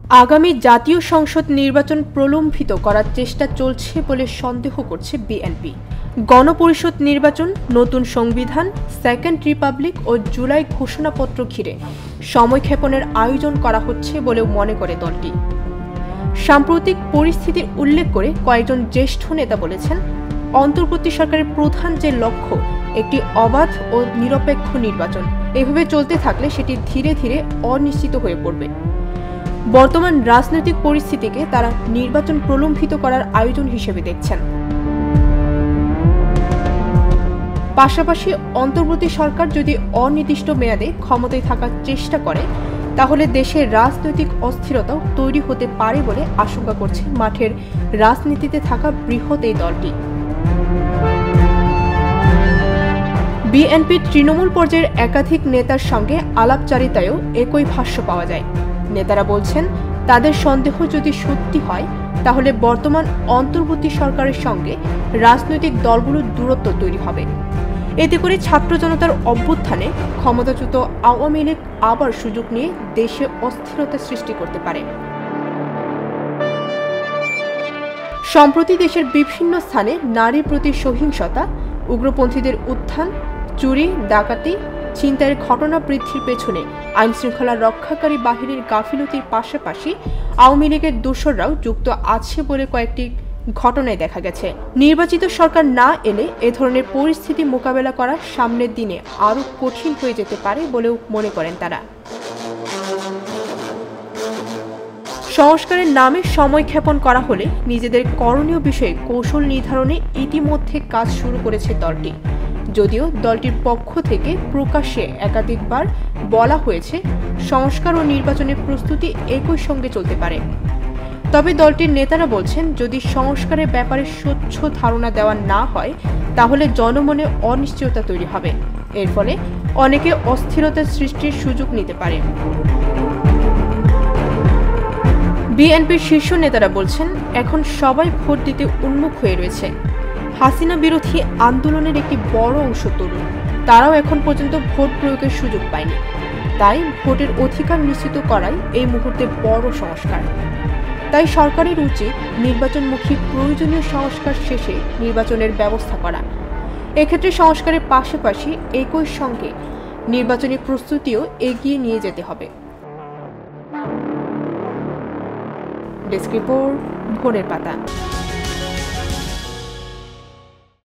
আগামী জাতীয় সংসদ নির্বাচন প্রলম্বিত করার চেষ্টা চলছে বলে সন্দেহ করছে বিএনপি। গণপরিষদ নির্বাচন, নতুন সংবিধান, সেকেন্ড রিপাবলিক ও জুলাই ঘোষণাপত্র ঘিরে সময়ক্ষেপণের আয়োজন করা হচ্ছে বলেও মনে করে দলটি। সাম্প্রতিক পরিস্থিতির উল্লেখ করে কয়েকজন জ্যেষ্ঠ নেতা বলেছেন, অন্তর্বর্তী সরকারের প্রধান যে লক্ষ্য একটি অবাধ ও নিরপেক্ষ নির্বাচন, এভাবে চলতে থাকলে সেটি ধীরে ধীরে অনিশ্চিত হয়ে পড়বে। বর্তমান রাজনৈতিক পরিস্থিতিকে তারা নির্বাচন প্রলম্বিত করার আয়োজন হিসেবে দেখছেন। পাশাপাশি অন্তর্বর্তী সরকার যদি অনির্দিষ্ট মেয়াদে ক্ষমতায় থাকার চেষ্টা করে, তাহলে দেশের রাজনৈতিক অস্থিরতাও তৈরি হতে পারে বলে আশঙ্কা করছে মাঠের রাজনীতিতে থাকা বৃহৎ এই দলটি। বিএনপির তৃণমূল পর্যায়ের একাধিক নেতার সঙ্গে আলাপচারিতায়ও একই ভাষ্য পাওয়া যায়। নেতারা বলছেন, তাদের সন্দেহ যদি সত্যি হয়, তাহলে বর্তমান অন্তর্বর্তী সরকারের সঙ্গে রাজনৈতিক দলগুলোর দূরত্ব তৈরি হবে। এতে করে ছাত্র জনতার অভ্যুত্থানে ক্ষমতাচ্যুত আওয়ামী লীগ আবার সুযোগ নিয়ে দেশে অস্থিরতা সৃষ্টি করতে পারে। সম্প্রতি দেশের বিভিন্ন স্থানে নারীর প্রতি সহিংসতা, উগ্রপন্থীদের উত্থান, চুরি, ডাকাতি, ছিনতাইয়ের ঘটনা বৃদ্ধির পেছনে আইনশৃঙ্খলা রক্ষাকারী বাহিনীর গাফিলতির পাশাপাশি আওয়ামী লীগের দোসররাও যুক্ত আছে বলে কয়েকটি ঘটনায় দেখা গেছে। নির্বাচিত সরকার না এলে এ ধরনের পরিস্থিতি মোকাবেলা করা সামনের দিনে আরও কঠিন হয়ে যেতে পারে বলেও মনে করেন তারা। সংস্কারের নামে সময়ক্ষেপণ করা হলে নিজেদের করণীয় বিষয়ে কৌশল নির্ধারণে ইতিমধ্যে কাজ শুরু করেছে দলটি। যদিও দলটির পক্ষ থেকে প্রকাশ্যে একাধিকবার বলা হয়েছে, সংস্কার ও নির্বাচনের প্রস্তুতি একই সঙ্গে চলতে পারে। তবে দলটির নেতারা বলছেন, যদি সংস্কারের ব্যাপারে স্বচ্ছ ধারণা দেওয়া না হয়, তাহলে জনমনে অনিশ্চয়তা তৈরি হবে। এর ফলে অনেকে অস্থিরতার সৃষ্টির সুযোগ নিতে পারে। বিএনপির শীর্ষ নেতারা বলছেন, এখন সবাই ভোট দিতে উন্মুখ হয়ে রয়েছে। হাসিনা বিরোধী আন্দোলনের একটি বড় অংশ তরুণ, তারাও এখন পর্যন্ত ভোট প্রয়োগের সুযোগ পায়নি। তাই ভোটের অধিকার নিশ্চিত করাই এই মুহূর্তে বড় সংস্কার। তাই সরকারের উচিত নির্বাচনমুখী প্রয়োজনীয় সংস্কার শেষে নির্বাচনের ব্যবস্থা করা। এক্ষেত্রে সংস্কারের পাশাপাশি একই সঙ্গে নির্বাচনী প্রস্তুতিও এগিয়ে নিয়ে যেতে হবে। ডেস্ক রিপোর্ট, ভোরের পাতা।